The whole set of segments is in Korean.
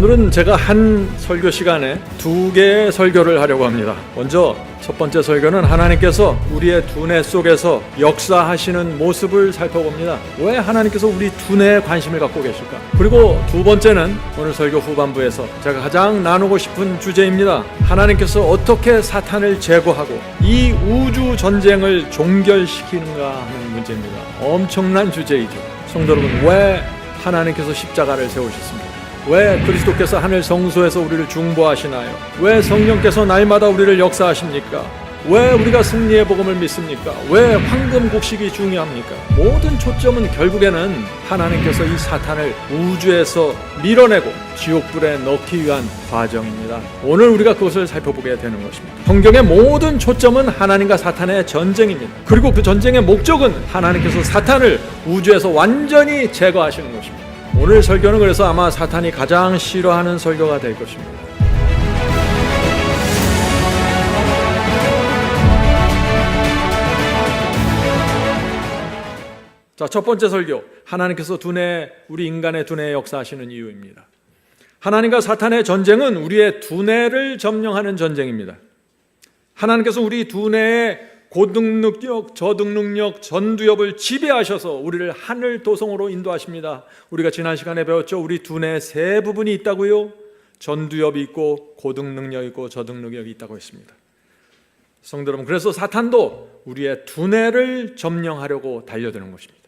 오늘은 제가 한 설교 시간에 2개의 설교를 하려고 합니다. 먼저 첫 번째 설교는 하나님께서 우리의 두뇌 속에서 역사하시는 모습을 살펴봅니다. 왜 하나님께서 우리 두뇌에 관심을 갖고 계실까? 그리고 두 번째는 오늘 설교 후반부에서 제가 가장 나누고 싶은 주제입니다. 하나님께서 어떻게 사탄을 제거하고 이 우주 전쟁을 종결시키는가 하는 문제입니다. 엄청난 주제이죠. 성도 여러분, 왜 하나님께서 십자가를 세우셨습니까? 왜 그리스도께서 하늘 성소에서 우리를 중보하시나요? 왜 성령께서 날마다 우리를 역사하십니까? 왜 우리가 승리의 복음을 믿습니까? 왜 황금 곡식이 중요합니까? 모든 초점은 결국에는 하나님께서 이 사탄을 우주에서 밀어내고 지옥불에 넣기 위한 과정입니다. 오늘 우리가 그것을 살펴보게 되는 것입니다. 성경의 모든 초점은 하나님과 사탄의 전쟁입니다. 그리고 그 전쟁의 목적은 하나님께서 사탄을 우주에서 완전히 제거하시는 것입니다. 오늘 설교는 그래서 아마 사탄이 가장 싫어하는 설교가 될 것입니다. 자, 첫 번째 설교, 하나님께서 우리 인간의 두뇌에 역사하시는 이유입니다. 하나님과 사탄의 전쟁은 우리의 두뇌를 점령하는 전쟁입니다. 하나님께서 우리 두뇌에 고등능력, 저등능력, 전두엽을 지배하셔서 우리를 하늘 도성으로 인도하십니다. 우리가 지난 시간에 배웠죠. 우리 두뇌에 세 부분이 있다고요. 전두엽이 있고 고등능력이 있고 저등능력이 있다고 했습니다. 성도 여러분, 그래서 사탄도 우리의 두뇌를 점령하려고 달려드는 것입니다.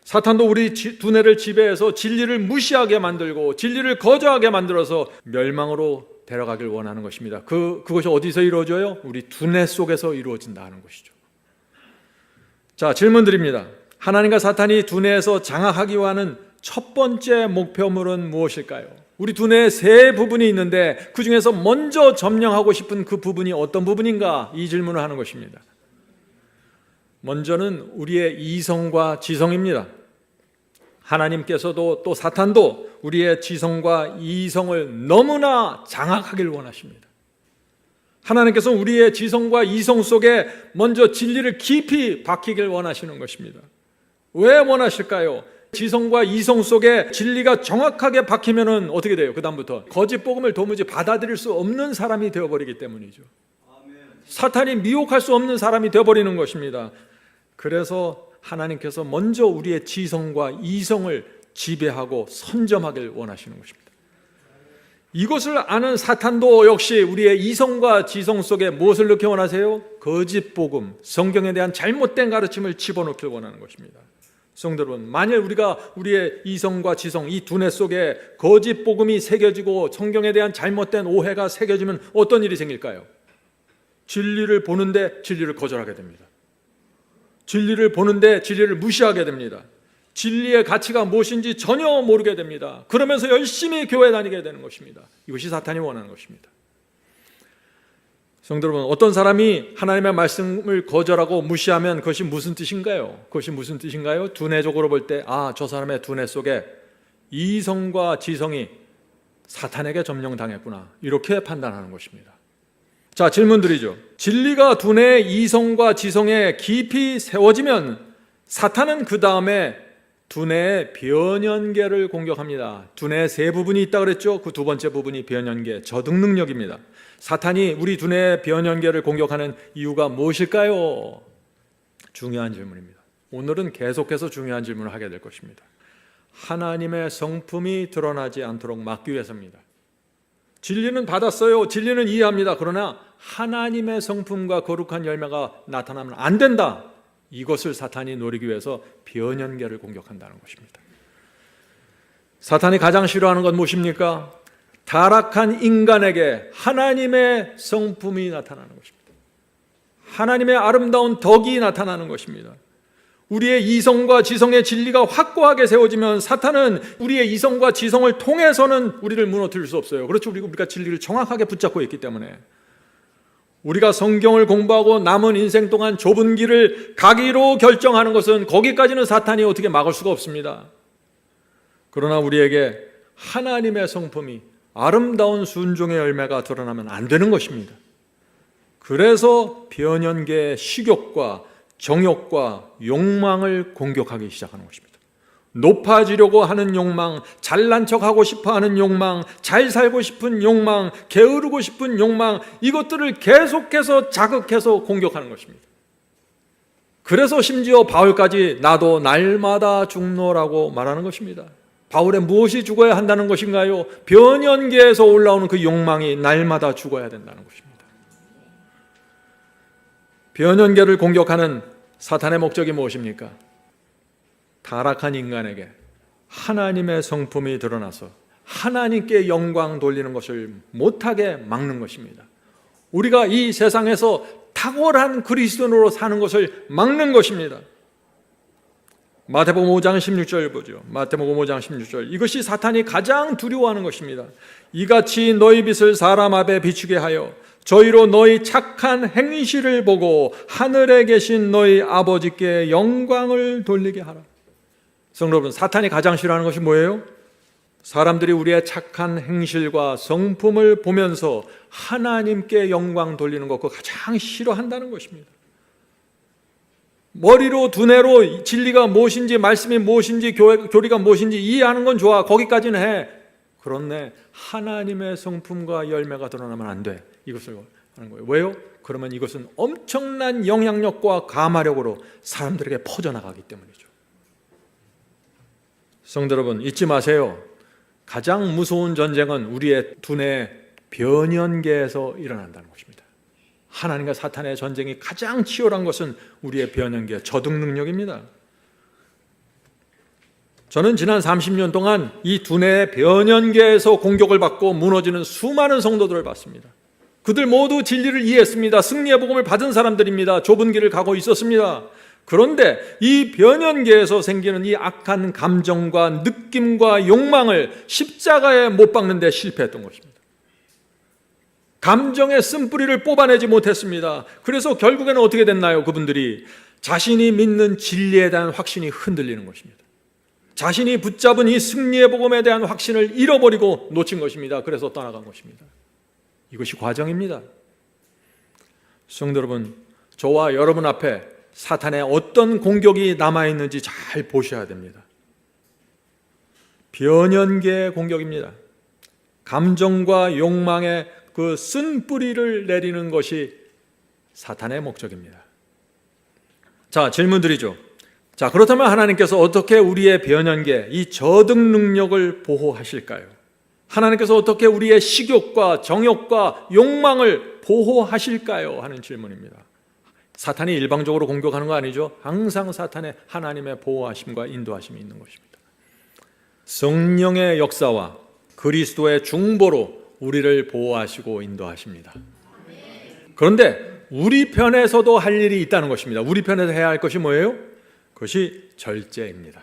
사탄도 우리 두뇌를 지배해서 진리를 무시하게 만들고 진리를 거저하게 만들어서 멸망으로 데려가길 원하는 것입니다. 그것이 어디서 이루어져요? 우리 두뇌 속에서 이루어진다는 것이죠. 자, 질문 드립니다. 하나님과 사탄이 두뇌에서 장악하기 위한 첫 번째 목표물은 무엇일까요? 우리 두뇌에 세 부분이 있는데 그 중에서 먼저 점령하고 싶은 그 부분이 어떤 부분인가? 이 질문을 하는 것입니다. 먼저는 우리의 이성과 지성입니다. 하나님께서도 또 사탄도 우리의 지성과 이성을 너무나 장악하길 원하십니다. 하나님께서 우리의 지성과 이성 속에 먼저 진리를 깊이 박히길 원하시는 것입니다. 왜 원하실까요? 지성과 이성 속에 진리가 정확하게 박히면은 어떻게 돼요? 그 다음부터 거짓 복음을 도무지 받아들일 수 없는 사람이 되어버리기 때문이죠. 사탄이 미혹할 수 없는 사람이 되어버리는 것입니다. 그래서 하나님께서 먼저 우리의 지성과 이성을 지배하고 선점하길 원하시는 것입니다. 이것을 아는 사탄도 역시 우리의 이성과 지성 속에 무엇을 넣기 원하세요? 거짓 복음, 성경에 대한 잘못된 가르침을 집어넣길 원하는 것입니다. 성도 여러분, 만일 우리의 이성과 지성, 이 두뇌 속에 거짓 복음이 새겨지고 성경에 대한 잘못된 오해가 새겨지면 어떤 일이 생길까요? 진리를 보는데 진리를 거절하게 됩니다. 진리를 보는데 진리를 무시하게 됩니다. 진리의 가치가 무엇인지 전혀 모르게 됩니다. 그러면서 열심히 교회 다니게 되는 것입니다. 이것이 사탄이 원하는 것입니다. 성도 여러분, 어떤 사람이 하나님의 말씀을 거절하고 무시하면 그것이 무슨 뜻인가요? 두뇌적으로 볼 때, 저 사람의 두뇌 속에 이성과 지성이 사탄에게 점령당했구나, 이렇게 판단하는 것입니다. 자, 질문 드리죠. 진리가 두뇌 이성과 지성에 깊이 세워지면 사탄은 그 다음에 두뇌의 변연계를 공격합니다. 두뇌에 세 부분이 있다고 그랬죠. 그 두 번째 부분이 변연계, 저등능력입니다. 사탄이 우리 두뇌의 변연계를 공격하는 이유가 무엇일까요? 중요한 질문입니다. 오늘은 계속해서 중요한 질문을 하게 될 것입니다. 하나님의 성품이 드러나지 않도록 막기 위해서입니다. 진리는 받았어요. 진리는 이해합니다. 그러나 하나님의 성품과 거룩한 열매가 나타나면 안 된다. 이것을 사탄이 노리기 위해서 변연계를 공격한다는 것입니다. 사탄이 가장 싫어하는 건 무엇입니까? 타락한 인간에게 하나님의 성품이 나타나는 것입니다. 하나님의 아름다운 덕이 나타나는 것입니다. 우리의 이성과 지성의 진리가 확고하게 세워지면 사탄은 우리의 이성과 지성을 통해서는 우리를 무너뜨릴 수 없어요. 그렇죠. 우리가 진리를 정확하게 붙잡고 있기 때문에 우리가 성경을 공부하고 남은 인생 동안 좁은 길을 가기로 결정하는 것은 거기까지는 사탄이 어떻게 막을 수가 없습니다. 그러나 우리에게 하나님의 성품이 아름다운 순종의 열매가 드러나면 안 되는 것입니다. 그래서 변연계의 식욕과 정욕과 욕망을 공격하기 시작하는 것입니다. 높아지려고 하는 욕망, 잘난 척하고 싶어하는 욕망, 잘 살고 싶은 욕망, 게으르고 싶은 욕망, 이것들을 계속해서 자극해서 공격하는 것입니다. 그래서 심지어 바울까지 나도 날마다 죽노라고 말하는 것입니다. 바울의 무엇이 죽어야 한다는 것인가요? 변연계에서 올라오는 그 욕망이 날마다 죽어야 된다는 것입니다. 변연계를 공격하는 사탄의 목적이 무엇입니까? 타락한 인간에게 하나님의 성품이 드러나서 하나님께 영광 돌리는 것을 못하게 막는 것입니다. 우리가 이 세상에서 탁월한 그리스도인으로 사는 것을 막는 것입니다. 마태복음 5장 16절 보죠. 마태복음 5장 16절. 이것이 사탄이 가장 두려워하는 것입니다. 이같이 너희 빛을 사람 앞에 비추게 하여 저희로 너희 착한 행실을 보고 하늘에 계신 너희 아버지께 영광을 돌리게 하라. 성도 여러분, 사탄이 가장 싫어하는 것이 뭐예요? 사람들이 우리의 착한 행실과 성품을 보면서 하나님께 영광 돌리는 것, 그거 가장 싫어한다는 것입니다. 머리로 두뇌로 진리가 무엇인지, 말씀이 무엇인지, 교리가 무엇인지 이해하는 건 좋아. 거기까지는 해. 그런데 하나님의 성품과 열매가 드러나면 안 돼. 이것을 하는 거예요. 왜요? 그러면 이것은 엄청난 영향력과 가마력으로 사람들에게 퍼져나가기 때문이죠. 성도 여러분, 잊지 마세요. 가장 무서운 전쟁은 우리의 두뇌 변연계에서 일어난다는 것입니다. 하나님과 사탄의 전쟁이 가장 치열한 것은 우리의 변연계, 저득 능력입니다. 저는 지난 30년 동안 이 두뇌의 변연계에서 공격을 받고 무너지는 수많은 성도들을 봤습니다. 그들 모두 진리를 이해했습니다. 승리의 복음을 받은 사람들입니다. 좁은 길을 가고 있었습니다. 그런데 이 변연계에서 생기는 이 악한 감정과 느낌과 욕망을 십자가에 못 박는 데 실패했던 것입니다. 감정의 쓴뿌리를 뽑아내지 못했습니다. 그래서 결국에는 어떻게 됐나요? 그분들이 자신이 믿는 진리에 대한 확신이 흔들리는 것입니다. 자신이 붙잡은 이 승리의 복음에 대한 확신을 잃어버리고 놓친 것입니다. 그래서 떠나간 것입니다. 이것이 과정입니다. 성도 여러분, 저와 여러분 앞에 사탄의 어떤 공격이 남아있는지 잘 보셔야 됩니다. 변연계의 공격입니다. 감정과 욕망의 그 쓴뿌리를 내리는 것이 사탄의 목적입니다. 자, 질문 드리죠. 자, 그렇다면 하나님께서 어떻게 우리의 변연계, 이 저득 능력을 보호하실까요? 하나님께서 어떻게 우리의 식욕과 정욕과 욕망을 보호하실까요? 하는 질문입니다. 사탄이 일방적으로 공격하는 거 아니죠? 항상 사탄의 하나님의 보호하심과 인도하심이 있는 것입니다. 성령의 역사와 그리스도의 중보로 우리를 보호하시고 인도하십니다. 그런데 우리 편에서도 할 일이 있다는 것입니다. 우리 편에서 해야 할 것이 뭐예요? 그것이 절제입니다.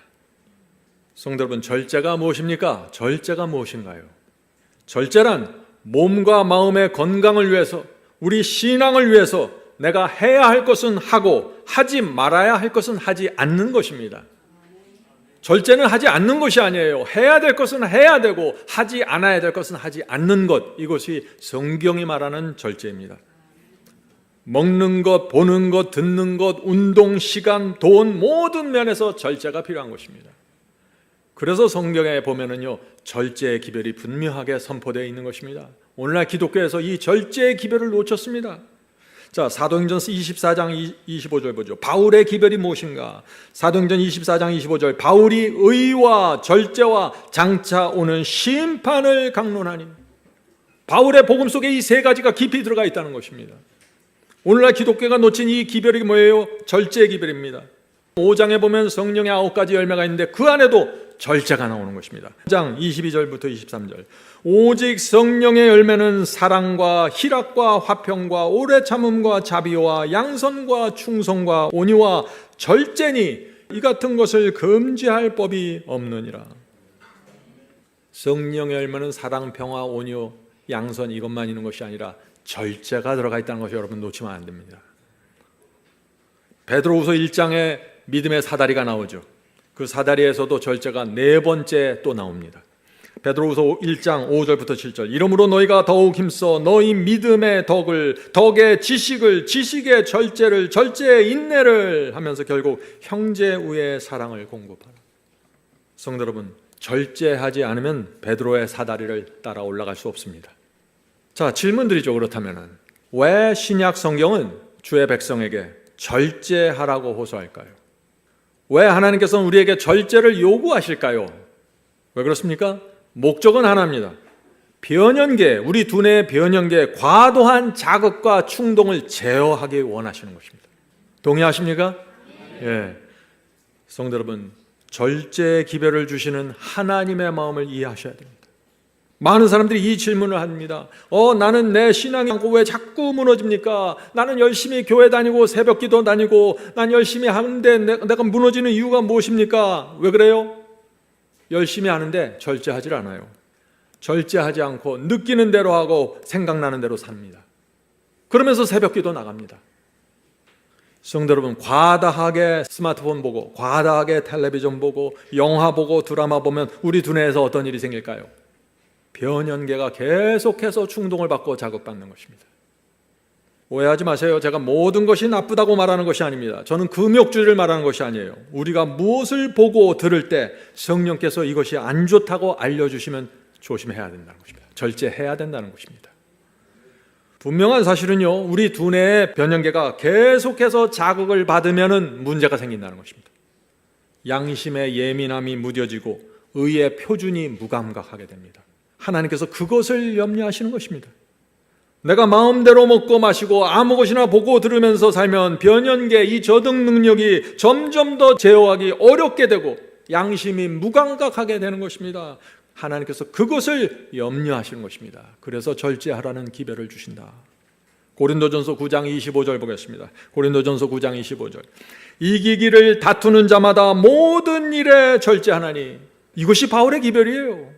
성도 여러분, 절제가 무엇입니까? 절제가 무엇인가요? 절제란 몸과 마음의 건강을 위해서, 우리 신앙을 위해서 내가 해야 할 것은 하고 하지 말아야 할 것은 하지 않는 것입니다. 절제는 하지 않는 것이 아니에요. 해야 될 것은 해야 되고 하지 않아야 될 것은 하지 않는 것, 이것이 성경이 말하는 절제입니다. 먹는 것, 보는 것, 듣는 것, 운동, 시간, 돈, 모든 면에서 절제가 필요한 것입니다. 그래서 성경에 보면은요, 절제의 기별이 분명하게 선포되어 있는 것입니다. 오늘날 기독교에서 이 절제의 기별을 놓쳤습니다. 자, 사도행전 24장 25절 보죠. 바울의 기별이 무엇인가? 사도행전 24장 25절. 바울이 의와 절제와 장차 오는 심판을 강론하니. 바울의 복음 속에 이 세 가지가 깊이 들어가 있다는 것입니다. 오늘날 기독교가 놓친 이 기별이 뭐예요? 절제의 기별입니다. 5장에 보면 성령의 9가지 열매가 있는데 그 안에도 절제가 나오는 것입니다. 5장 22절부터 23절. 오직 성령의 열매는 사랑과 희락과 화평과 오래 참음과 자비와 양선과 충성과 온유와 절제니 이 같은 것을 금지할 법이 없느니라. 성령의 열매는 사랑, 평화, 온유, 양선, 이것만 있는 것이 아니라 절제가 들어가 있다는 것이 여러분 놓치면 안 됩니다. 베드로후서 1장에 믿음의 사다리가 나오죠. 그 사다리에서도 절제가 네 번째 또 나옵니다. 베드로후서 1장 5절부터 7절. 이러므로 너희가 더욱 힘써 너희 믿음의 덕을, 덕의 지식을, 지식의 절제를, 절제의 인내를 하면서 결국 형제 우애의 사랑을 공급하라. 성도 여러분, 절제하지 않으면 베드로의 사다리를 따라 올라갈 수 없습니다. 자, 질문드리죠. 그렇다면 왜 신약 성경은 주의 백성에게 절제하라고 호소할까요? 왜 하나님께서는 우리에게 절제를 요구하실까요? 왜 그렇습니까? 목적은 하나입니다. 변형계, 우리 두뇌의 변형계, 과도한 자극과 충동을 제어하기 원하시는 것입니다. 동의하십니까? 예. 성도 여러분, 절제의 기별을 주시는 하나님의 마음을 이해하셔야 됩니다. 많은 사람들이 이 질문을 합니다. 나는 내 신앙이 않고 왜 자꾸 무너집니까? 나는 열심히 교회 다니고 새벽기도 다니고 난 열심히 하는데 내가 무너지는 이유가 무엇입니까? 왜 그래요? 열심히 하는데 절제하지 않아요. 절제하지 않고 느끼는 대로 하고 생각나는 대로 삽니다. 그러면서 새벽기도 나갑니다. 성도 여러분, 과다하게 스마트폰 보고 과다하게 텔레비전 보고 영화 보고 드라마 보면 우리 두뇌에서 어떤 일이 생길까요? 변연계가 계속해서 충동을 받고 자극받는 것입니다. 오해하지 마세요. 제가 모든 것이 나쁘다고 말하는 것이 아닙니다. 저는 금욕주의를 말하는 것이 아니에요. 우리가 무엇을 보고 들을 때 성령께서 이것이 안 좋다고 알려주시면 조심해야 된다는 것입니다. 절제해야 된다는 것입니다. 분명한 사실은요, 우리 두뇌의 변형계가 계속해서 자극을 받으면 문제가 생긴다는 것입니다. 양심의 예민함이 무뎌지고 의의 표준이 무감각하게 됩니다. 하나님께서 그것을 염려하시는 것입니다. 내가 마음대로 먹고 마시고 아무 것이나 보고 들으면서 살면 변형계, 이 저등 능력이 점점 더 제어하기 어렵게 되고 양심이 무감각하게 되는 것입니다. 하나님께서 그것을 염려하시는 것입니다. 그래서 절제하라는 기별을 주신다. 고린도전서 9장 25절 보겠습니다. 고린도전서 9장 25절. 이기기를 다투는 자마다 모든 일에 절제하나니. 이것이 바울의 기별이에요.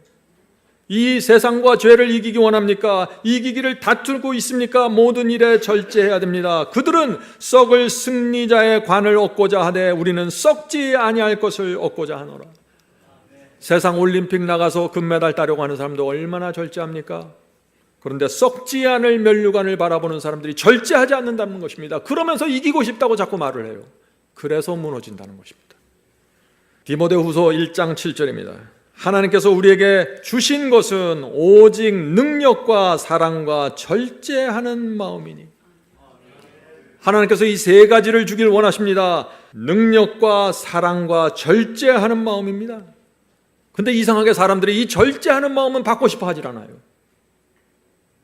이 세상과 죄를 이기기 원합니까? 이기기를 다투고 있습니까? 모든 일에 절제해야 됩니다. 그들은 썩을 승리자의 관을 얻고자 하되 우리는 썩지 아니할 것을 얻고자 하노라. 세상 올림픽 나가서 금메달 따려고 하는 사람도 얼마나 절제합니까? 그런데 썩지 않을 면류관을 바라보는 사람들이 절제하지 않는다는 것입니다. 그러면서 이기고 싶다고 자꾸 말을 해요. 그래서 무너진다는 것입니다. 디모데후서 1장 7절입니다. 하나님께서 우리에게 주신 것은 오직 능력과 사랑과 절제하는 마음이니. 하나님께서 이 세 가지를 주길 원하십니다. 능력과 사랑과 절제하는 마음입니다. 근데 이상하게 사람들이 이 절제하는 마음은 받고 싶어 하질 않아요.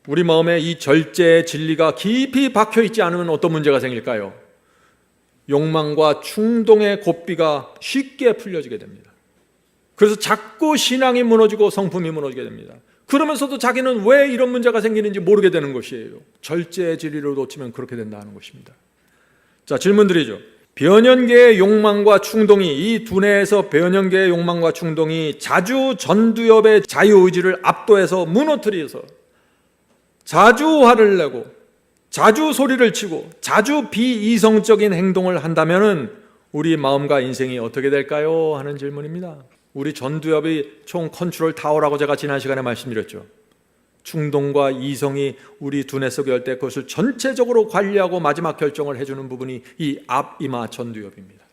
우리 마음에 이 절제의 진리가 깊이 박혀 있지 않으면 어떤 문제가 생길까요? 욕망과 충동의 고삐가 쉽게 풀려지게 됩니다. 그래서 자꾸 신앙이 무너지고 성품이 무너지게 됩니다. 그러면서도 자기는 왜 이런 문제가 생기는지 모르게 되는 것이에요. 절제의 진리를 놓치면 그렇게 된다는 것입니다. 자, 질문 드리죠. 변형계의 욕망과 충동이, 이 두뇌에서 변형계의 욕망과 충동이 자주 전두엽의 자유의지를 압도해서 무너뜨려서 자주 화를 내고 자주 소리를 치고 자주 비이성적인 행동을 한다면 우리 마음과 인생이 어떻게 될까요? 하는 질문입니다. 우리 전두엽이 총 컨트롤 타워라고 제가 지난 시간에 말씀드렸죠. 충동과 이성이 우리 두뇌 속에 올 때 그것을 전체적으로 관리하고 마지막 결정을 해주는 부분이 이 앞이마 전두엽입니다.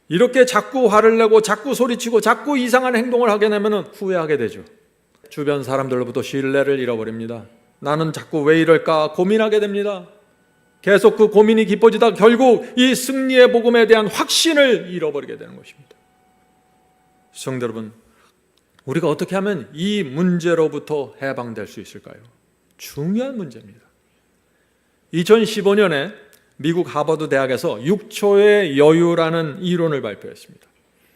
이렇게 자꾸 화를 내고 자꾸 소리치고 자꾸 이상한 행동을 하게 되면 후회하게 되죠. 주변 사람들로부터 신뢰를 잃어버립니다. 나는 자꾸 왜 이럴까 고민하게 됩니다. 계속 그 고민이 깊어지다 결국 이 승리의 복음에 대한 확신을 잃어버리게 되는 것입니다. 성도 여러분, 우리가 어떻게 하면 이 문제로부터 해방될 수 있을까요? 중요한 문제입니다. 2015년에 미국 하버드 대학에서 6초의 여유라는 이론을 발표했습니다.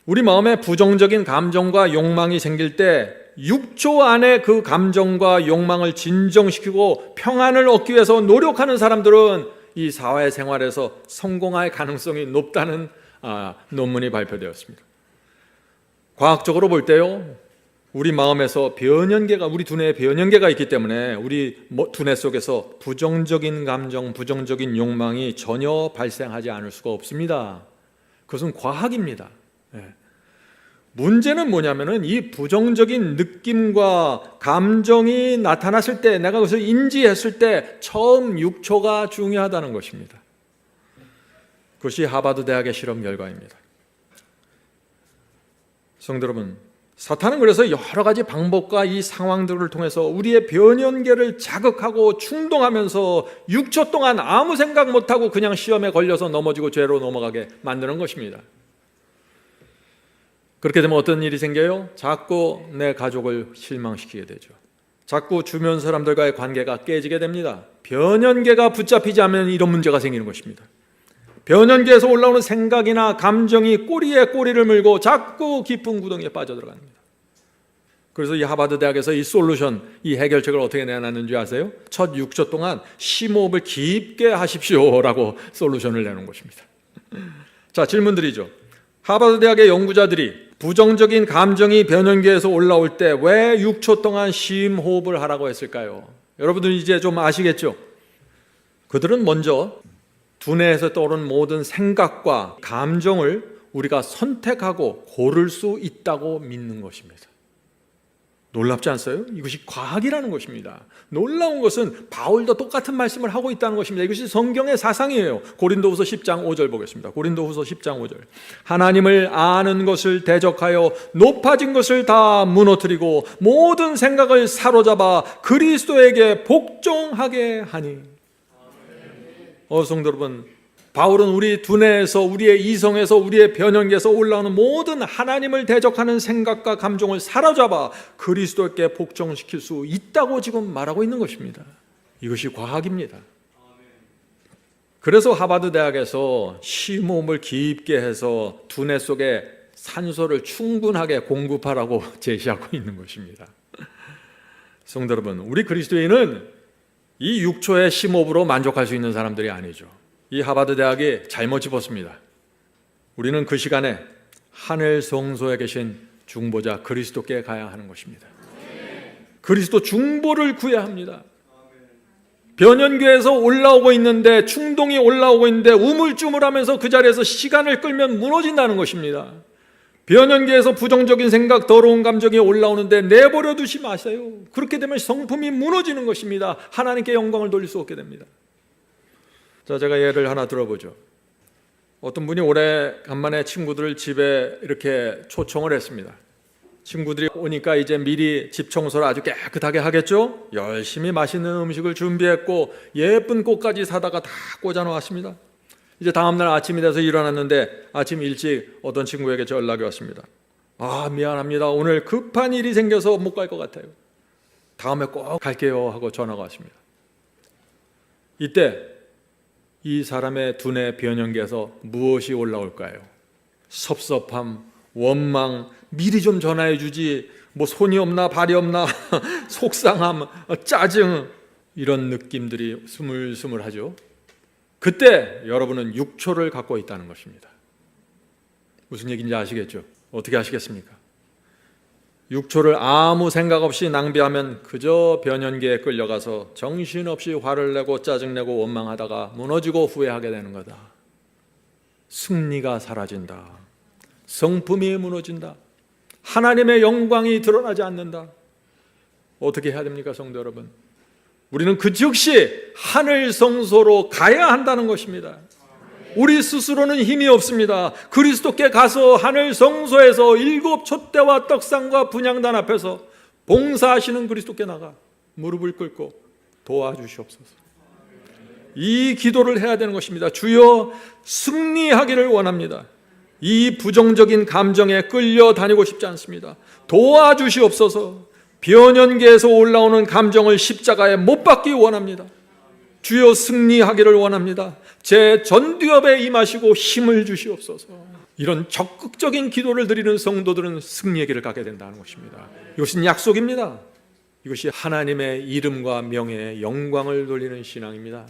우리 마음에 부정적인 감정과 욕망이 생길 때 6초 안에 그 감정과 욕망을 진정시키고 평안을 얻기 위해서 노력하는 사람들은 이 사회생활에서 성공할 가능성이 높다는 논문이 발표되었습니다. 과학적으로 볼 때요, 우리 마음에서 변형계가, 우리 두뇌에 변형계가 있기 때문에 우리 두뇌 속에서 부정적인 감정, 부정적인 욕망이 전혀 발생하지 않을 수가 없습니다. 그것은 과학입니다. 문제는 뭐냐면은 이 부정적인 느낌과 감정이 나타났을 때, 내가 그것을 인지했을 때 처음 6초가 중요하다는 것입니다. 그것이 하버드 대학의 실험 결과입니다. 성도 여러분, 사탄은 그래서 여러 가지 방법과 이 상황들을 통해서 우리의 변연계를 자극하고 충동하면서 6초 동안 아무 생각 못하고 그냥 시험에 걸려서 넘어지고 죄로 넘어가게 만드는 것입니다. 그렇게 되면 어떤 일이 생겨요? 자꾸 내 가족을 실망시키게 되죠. 자꾸 주변 사람들과의 관계가 깨지게 됩니다. 변연계가 붙잡히지 않으면 이런 문제가 생기는 것입니다. 변연계에서 올라오는 생각이나 감정이 꼬리에 꼬리를 물고 자꾸 깊은 구덩이에 빠져들어갑니다. 그래서 이 하버드 대학에서 이 솔루션, 이 해결책을 어떻게 내놨는지 아세요? 첫 6초 동안 심호흡을 깊게 하십시오라고 솔루션을 내놓은 것입니다. 자, 질문드리죠. 하버드 대학의 연구자들이 부정적인 감정이 변연계에서 올라올 때 왜 6초 동안 심호흡을 하라고 했을까요? 여러분들 이제 좀 아시겠죠? 그들은 먼저 두뇌에서 떠오르는 모든 생각과 감정을 우리가 선택하고 고를 수 있다고 믿는 것입니다. 놀랍지 않어요? 이것이 과학이라는 것입니다. 놀라운 것은 바울도 똑같은 말씀을 하고 있다는 것입니다. 이것이 성경의 사상이에요. 고린도후서 10장 5절 보겠습니다. 고린도후서 10장 5절. 하나님을 아는 것을 대적하여 높아진 것을 다 무너뜨리고 모든 생각을 사로잡아 그리스도에게 복종하게 하니. 성도 여러분, 바울은 우리 두뇌에서, 우리의 이성에서, 우리의 변연계에서 올라오는 모든 하나님을 대적하는 생각과 감정을 사로잡아 그리스도께 복종시킬 수 있다고 지금 말하고 있는 것입니다. 이것이 과학입니다. 그래서 하버드 대학에서 심호흡을 깊게 해서 두뇌 속에 산소를 충분하게 공급하라고 제시하고 있는 것입니다. 성도 여러분, 우리 그리스도인은 이 6초의 심호흡으로 만족할 수 있는 사람들이 아니죠. 이 하버드 대학이 잘못 집었습니다. 우리는 그 시간에 하늘 성소에 계신 중보자 그리스도께 가야 하는 것입니다. 그리스도 중보를 구해야 합니다. 변연계에서 올라오고 있는데, 충동이 올라오고 있는데 우물쭈물하면서 그 자리에서 시간을 끌면 무너진다는 것입니다. 변연계에서 부정적인 생각, 더러운 감정이 올라오는데 내버려 두지 마세요. 그렇게 되면 성품이 무너지는 것입니다. 하나님께 영광을 돌릴 수 없게 됩니다. 자, 제가 예를 하나 들어보죠. 어떤 분이 오래간만에 친구들을 집에 이렇게 초청을 했습니다. 친구들이 오니까 이제 미리 집 청소를 아주 깨끗하게 하겠죠. 열심히 맛있는 음식을 준비했고 예쁜 꽃까지 사다가 다 꽂아 놓았습니다. 이제 다음날 아침이 돼서 일어났는데 아침 일찍 어떤 친구에게 연락이 왔습니다. 미안합니다. 오늘 급한 일이 생겨서 못 갈 것 같아요. 다음에 꼭 갈게요 하고 전화가 왔습니다. 이때 이 사람의 두뇌 변연계에서 무엇이 올라올까요? 섭섭함, 원망, 미리 좀 전화해 주지, 뭐 손이 없나 발이 없나, 속상함, 짜증, 이런 느낌들이 스물스물하죠. 그때 여러분은 6초를 갖고 있다는 것입니다. 무슨 얘기인지 아시겠죠? 어떻게 아시겠습니까? 6초를 아무 생각 없이 낭비하면 그저 변연계에 끌려가서 정신없이 화를 내고 짜증내고 원망하다가 무너지고 후회하게 되는 거다. 승리가 사라진다. 성품이 무너진다. 하나님의 영광이 드러나지 않는다. 어떻게 해야 됩니까, 성도 여러분? 우리는 그 즉시 하늘 성소로 가야 한다는 것입니다. 우리 스스로는 힘이 없습니다. 그리스도께 가서 하늘 성소에서 7 촛대와 떡상과 분향단 앞에서 봉사하시는 그리스도께 나가 무릎을 꿇고 도와주시옵소서. 이 기도를 해야 되는 것입니다. 주여, 승리하기를 원합니다. 이 부정적인 감정에 끌려다니고 싶지 않습니다. 도와주시옵소서. 변연계에서 올라오는 감정을 십자가에 못 박기 원합니다. 주여, 승리하기를 원합니다. 제 전두엽에 임하시고 힘을 주시옵소서. 이런 적극적인 기도를 드리는 성도들은 승리의 길을 가게 된다는 것입니다. 이것은 약속입니다. 이것이 하나님의 이름과 명예에 영광을 돌리는 신앙입니다.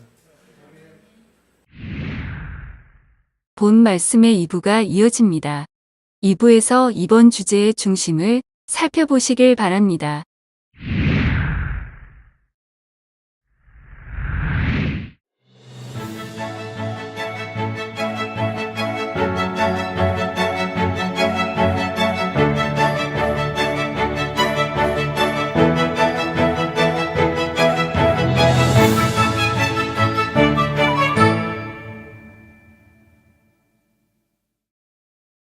본 말씀의 2부가 이어집니다. 2부에서 이번 주제의 중심을 살펴보시길 바랍니다.